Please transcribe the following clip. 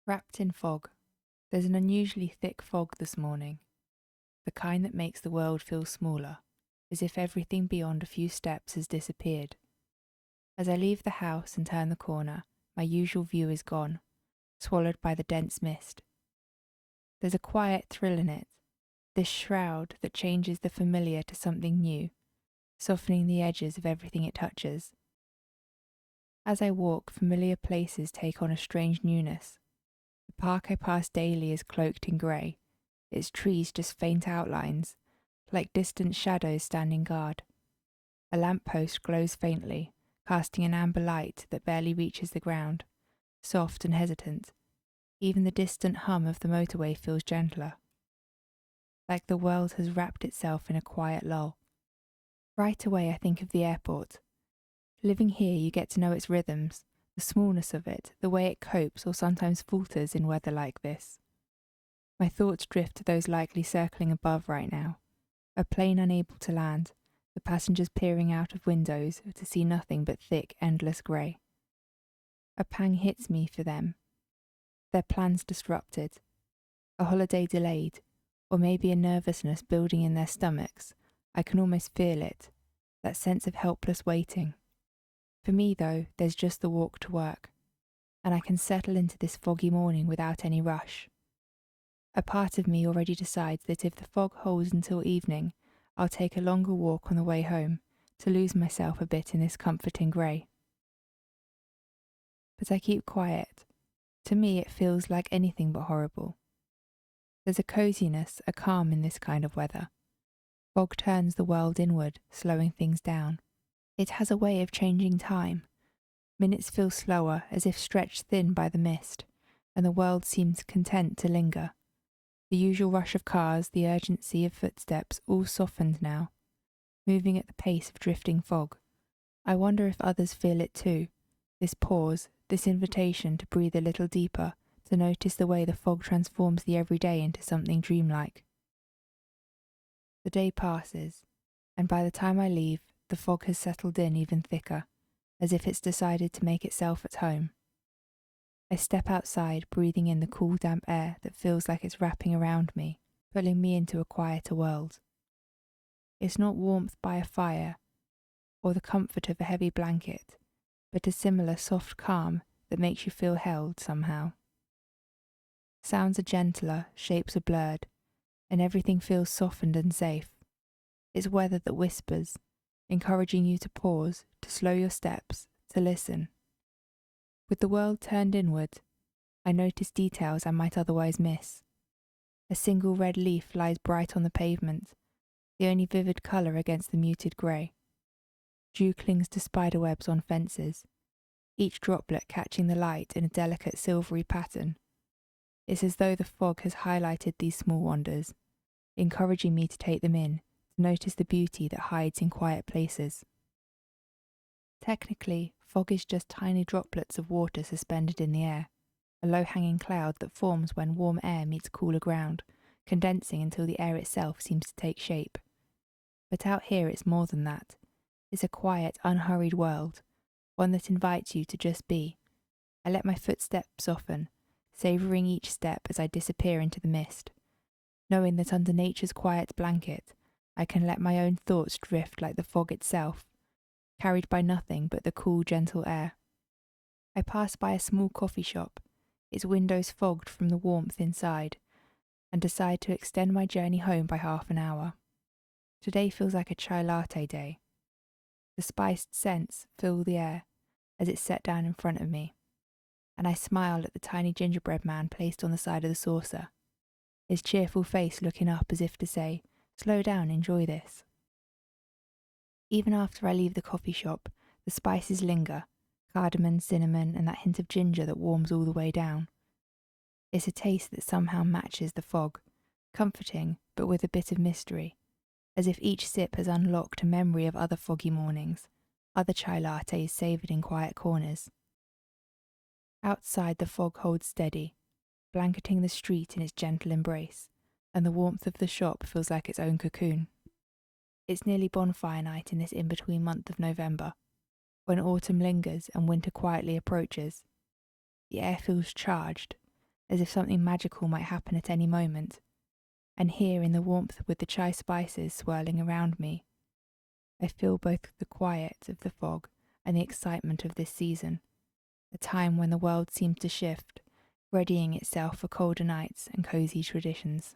Wrapped in fog. There's an unusually thick fog this morning, the kind that makes the world feel smaller, as if everything beyond a few steps has disappeared. As I leave the house and turn the corner, my usual view is gone, swallowed by the dense mist. There's a quiet thrill in it, this shroud that changes the familiar to something new, softening the edges of everything it touches. As I walk, familiar places take on a strange newness. The park I pass daily is cloaked in grey, its trees just faint outlines, like distant shadows standing guard. A lamppost glows faintly, casting an amber light that barely reaches the ground, soft and hesitant. Even the distant hum of the motorway feels gentler, like the world has wrapped itself in a quiet lull. Right away I think of the airport. Living here you get to know its rhythms, the smallness of it, the way it copes or sometimes falters in weather like this. My thoughts drift to those likely circling above right now. A plane unable to land, the passengers peering out of windows to see nothing but thick, endless grey. A pang hits me for them. Their plans disrupted, a holiday delayed, or maybe a nervousness building in their stomachs. I can almost feel it, that sense of helpless waiting. For me, though, there's just the walk to work, and I can settle into this foggy morning without any rush. A part of me already decides that if the fog holds until evening, I'll take a longer walk on the way home to lose myself a bit in this comforting grey. But I keep quiet. To me, it feels like anything but horrible. There's a coziness, a calm in this kind of weather. Fog turns the world inward, slowing things down. It has a way of changing time. Minutes feel slower, as if stretched thin by the mist, and the world seems content to linger. The usual rush of cars, the urgency of footsteps, all softened now, moving at the pace of drifting fog. I wonder if others feel it too, this pause, this invitation to breathe a little deeper, to notice the way the fog transforms the everyday into something dreamlike. The day passes, and by the time I leave, the fog has settled in even thicker, as if it's decided to make itself at home. I step outside, breathing in the cool, damp air that feels like it's wrapping around me, pulling me into a quieter world. It's not warmth by a fire, or the comfort of a heavy blanket, but a similar soft calm that makes you feel held somehow. Sounds are gentler, shapes are blurred, and everything feels softened and safe. It's weather that whispers, encouraging you to pause, to slow your steps, to listen. With the world turned inward, I notice details I might otherwise miss. A single red leaf lies bright on the pavement, the only vivid colour against the muted grey. Dew clings to spiderwebs on fences, each droplet catching the light in a delicate silvery pattern. It's as though the fog has highlighted these small wonders, encouraging me to take them in, to notice the beauty that hides in quiet places. Technically, fog is just tiny droplets of water suspended in the air, a low-hanging cloud that forms when warm air meets cooler ground, condensing until the air itself seems to take shape. But out here it's more than that. It's a quiet, unhurried world, one that invites you to just be. I let my footsteps soften, savouring each step as I disappear into the mist, knowing that under nature's quiet blanket, I can let my own thoughts drift like the fog itself, carried by nothing but the cool, gentle air. I pass by a small coffee shop, its windows fogged from the warmth inside, and decide to extend my journey home by half an hour. Today feels like a chai latte day. The spiced scents fill the air as it's set down in front of me, and I smile at the tiny gingerbread man placed on the side of the saucer, his cheerful face looking up as if to say, "Slow down, enjoy this." Even after I leave the coffee shop, the spices linger, cardamom, cinnamon, and that hint of ginger that warms all the way down. It's a taste that somehow matches the fog, comforting but with a bit of mystery, as if each sip has unlocked a memory of other foggy mornings, other chai lattes savoured in quiet corners. Outside the fog holds steady, blanketing the street in its gentle embrace, and the warmth of the shop feels like its own cocoon. It's nearly Bonfire Night in this in-between month of November, when autumn lingers and winter quietly approaches. The air feels charged, as if something magical might happen at any moment. And here in the warmth with the chai spices swirling around me, I feel both the quiet of the fog and the excitement of this season, a time when the world seems to shift, readying itself for colder nights and cosy traditions.